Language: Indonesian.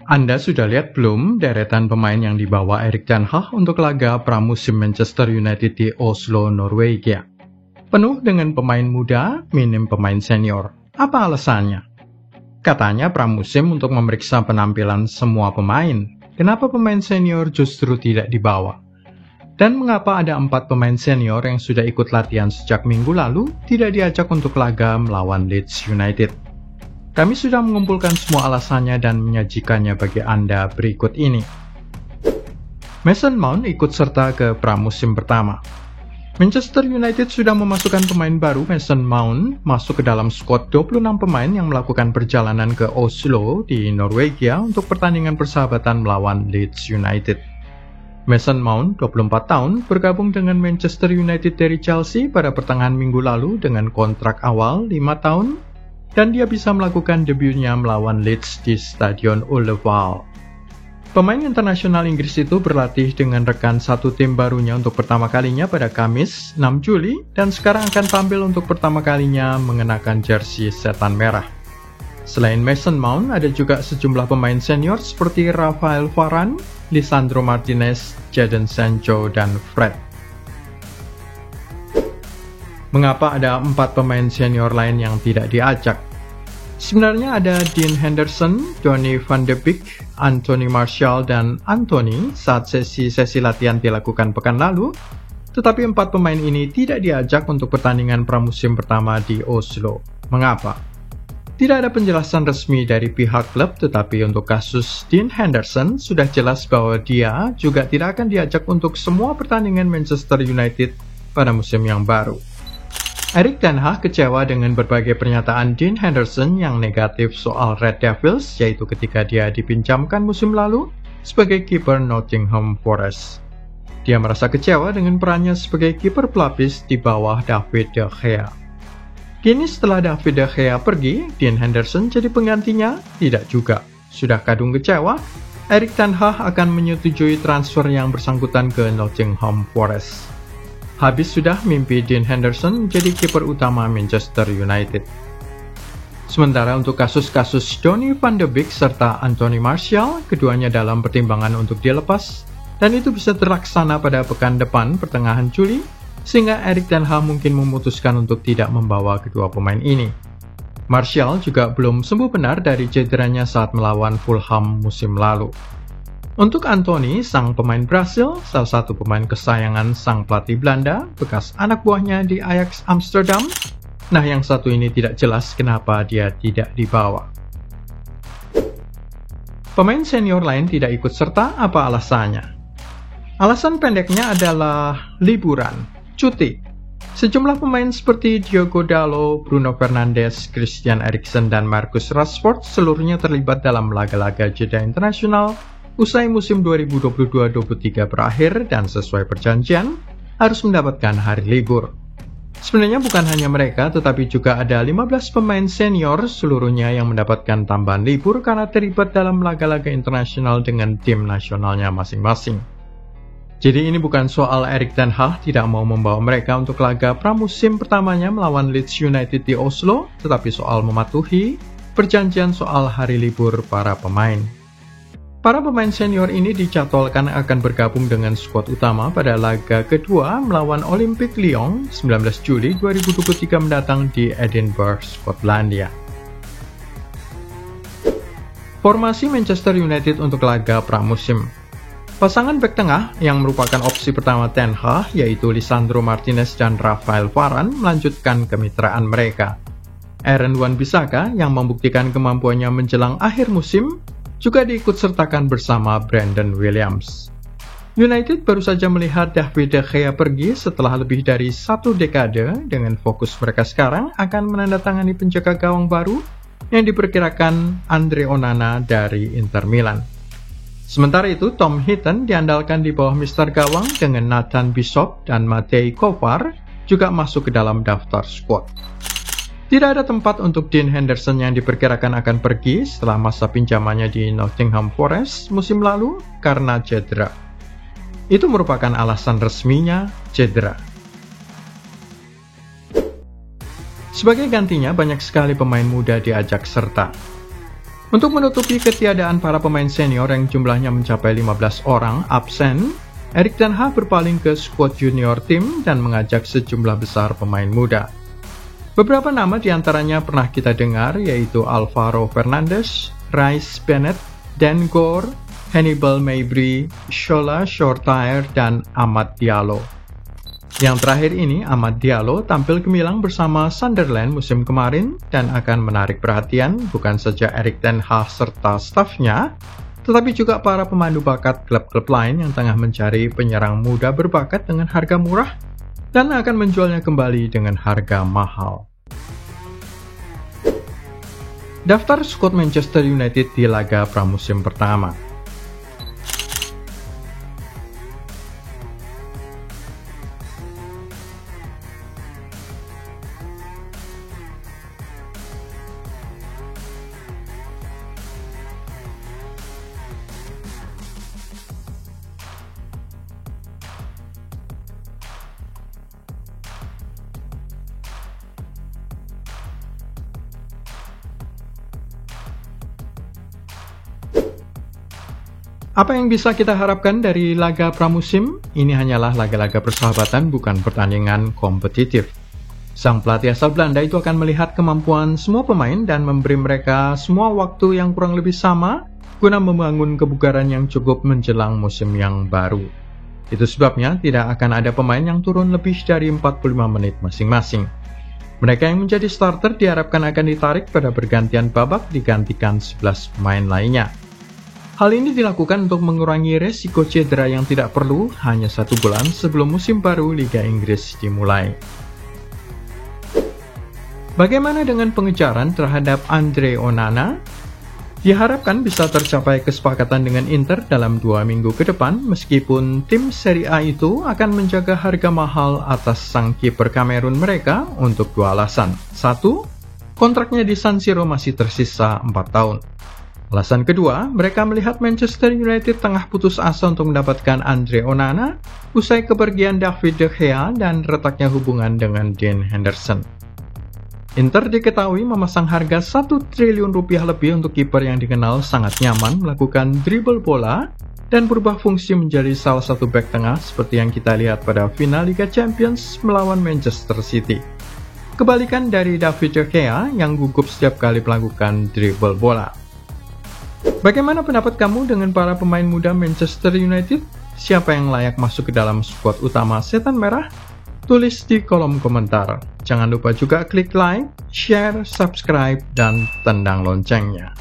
Anda sudah lihat belum deretan pemain yang dibawa Erik ten Hag untuk laga pramusim Manchester United di Oslo, Norwegia? Penuh dengan pemain muda, minim pemain senior. Apa alasannya? Katanya pramusim untuk memeriksa penampilan semua pemain. Kenapa pemain senior justru tidak dibawa? Dan mengapa ada 4 pemain senior yang sudah ikut latihan sejak minggu lalu tidak diajak untuk laga melawan Leeds United? Kami sudah mengumpulkan semua alasannya dan menyajikannya bagi Anda berikut ini. Mason Mount ikut serta ke pramusim pertama. Manchester United sudah memasukkan pemain baru. Mason Mount masuk ke dalam skuad 26 pemain yang melakukan perjalanan ke Oslo di Norwegia untuk pertandingan persahabatan melawan Leeds United. Mason Mount, 24 tahun, bergabung dengan Manchester United dari Chelsea pada pertengahan minggu lalu dengan kontrak awal 5 tahun, dan dia bisa melakukan debutnya melawan Leeds di Stadion Ullevall. Pemain internasional Inggris itu berlatih dengan rekan satu tim barunya untuk pertama kalinya pada Kamis 6 Juli, dan sekarang akan tampil untuk pertama kalinya mengenakan jersey setan merah. Selain Mason Mount, ada juga sejumlah pemain senior seperti Rafael Varane, Lisandro Martinez, Jadon Sancho, dan Fred. Mengapa ada 4 pemain senior lain yang tidak diajak? Sebenarnya ada Dean Henderson, Donny van de Beek, Anthony Martial, dan Anthony saat sesi-sesi latihan dilakukan pekan lalu, tetapi 4 pemain ini tidak diajak untuk pertandingan pramusim pertama di Oslo. Mengapa? Tidak ada penjelasan resmi dari pihak klub, tetapi untuk kasus Dean Henderson sudah jelas bahwa dia juga tidak akan diajak untuk semua pertandingan Manchester United pada musim yang baru. Erik ten Hag kecewa dengan berbagai pernyataan Dean Henderson yang negatif soal Red Devils, yaitu ketika dia dipinjamkan musim lalu sebagai kiper Nottingham Forest. Dia merasa kecewa dengan perannya sebagai kiper pelapis di bawah David De Gea. Kini setelah David De Gea pergi, Dean Henderson jadi penggantinya? Tidak juga. Sudah kadung kecewa, Erik ten Hag akan menyetujui transfer yang bersangkutan ke Nottingham Forest. Habis sudah mimpi Dean Henderson menjadi kiper utama Manchester United. Sementara untuk kasus-kasus Donny van de Beek serta Anthony Martial, keduanya dalam pertimbangan untuk dilepas, dan itu bisa terlaksana pada pekan depan pertengahan Juli, sehingga Erik ten Hag mungkin memutuskan untuk tidak membawa kedua pemain ini. Martial juga belum sembuh benar dari cederanya saat melawan Fulham musim lalu. Untuk Anthony, sang pemain Brasil, salah satu pemain kesayangan sang pelatih Belanda, bekas anak buahnya di Ajax Amsterdam, nah yang satu ini tidak jelas kenapa dia tidak dibawa. Pemain senior lain tidak ikut serta, apa alasannya? Alasan pendeknya adalah liburan. Cuti. Sejumlah pemain seperti Diogo Dalot, Bruno Fernandes, Christian Eriksen, dan Marcus Rashford seluruhnya terlibat dalam laga-laga jeda internasional usai musim 2022-23 berakhir dan sesuai perjanjian harus mendapatkan hari libur. Sebenarnya bukan hanya mereka, tetapi juga ada 15 pemain senior seluruhnya yang mendapatkan tambahan libur karena terlibat dalam laga-laga internasional dengan tim nasionalnya masing-masing. Jadi ini bukan soal Erik ten Hag tidak mau membawa mereka untuk laga pramusim pertamanya melawan Leeds United di Oslo, tetapi soal mematuhi perjanjian soal hari libur para pemain. Para pemain senior ini dijadwalkan akan bergabung dengan skuad utama pada laga kedua melawan Olympique Lyon 19 Juli 2023 mendatang di Edinburgh, Skotlandia. Formasi Manchester United untuk laga pramusim. Pasangan bek tengah yang merupakan opsi pertama ten Hag, yaitu Lisandro Martinez dan Rafael Varane, melanjutkan kemitraan mereka. Aaron Wan-Bissaka yang membuktikan kemampuannya menjelang akhir musim juga diikutsertakan bersama Brandon Williams. United baru saja melihat David De Gea pergi setelah lebih dari 1 dekade, dengan fokus mereka sekarang akan menandatangani penjaga gawang baru yang diperkirakan Andre Onana dari Inter Milan. Sementara itu, Tom Heaton diandalkan di bawah Mister Gawang dengan Nathan Bishop dan Matej Kovar juga masuk ke dalam daftar squad. Tidak ada tempat untuk Dean Henderson yang diperkirakan akan pergi setelah masa pinjamannya di Nottingham Forest musim lalu karena cedera. Itu merupakan alasan resminya, cedera. Sebagai gantinya, banyak sekali pemain muda diajak serta. Untuk menutupi ketiadaan para pemain senior yang jumlahnya mencapai 15 orang absen, Erik ten Hag berpaling ke skuad junior tim dan mengajak sejumlah besar pemain muda. Beberapa nama diantaranya pernah kita dengar, yaitu Alvaro Fernandes, Rhys Bennett, Dan Gore, Hannibal Mejbri, Shola Shoretire, dan Amad Diallo. Yang terakhir ini, Amad Diallo tampil gemilang bersama Sunderland musim kemarin dan akan menarik perhatian bukan saja Erik ten Hag serta stafnya, tetapi juga para pemandu bakat klub-klub lain yang tengah mencari penyerang muda berbakat dengan harga murah dan akan menjualnya kembali dengan harga mahal. Daftar skuad Manchester United di laga pramusim pertama. Apa yang bisa kita harapkan dari laga pramusim? Ini hanyalah laga-laga persahabatan, bukan pertandingan kompetitif. Sang pelatih asal Belanda itu akan melihat kemampuan semua pemain dan memberi mereka semua waktu yang kurang lebih sama guna membangun kebugaran yang cukup menjelang musim yang baru. Itu sebabnya tidak akan ada pemain yang turun lebih dari 45 menit masing-masing. Mereka yang menjadi starter diharapkan akan ditarik pada bergantian babak digantikan 11 pemain lainnya. Hal ini dilakukan untuk mengurangi resiko cedera yang tidak perlu hanya 1 bulan sebelum musim baru Liga Inggris dimulai. Bagaimana dengan pengejaran terhadap Andre Onana? Diharapkan bisa tercapai kesepakatan dengan Inter dalam 2 minggu ke depan, meskipun tim Serie A itu akan menjaga harga mahal atas sang kiper Kamerun mereka untuk 2 alasan. 1. Kontraknya di San Siro masih tersisa 4 tahun. Alasan kedua, mereka melihat Manchester United tengah putus asa untuk mendapatkan Andre Onana usai kepergian David De Gea dan retaknya hubungan dengan Dean Henderson. Inter diketahui memasang harga 1 triliun rupiah lebih untuk kiper yang dikenal sangat nyaman melakukan dribble bola dan berubah fungsi menjadi salah satu bek tengah seperti yang kita lihat pada final Liga Champions melawan Manchester City. Kebalikan dari David De Gea yang gugup setiap kali melakukan dribble bola. Bagaimana pendapat kamu dengan para pemain muda Manchester United? Siapa yang layak masuk ke dalam skuad utama Setan Merah? Tulis di kolom komentar. Jangan lupa juga klik like, share, subscribe, dan tendang loncengnya.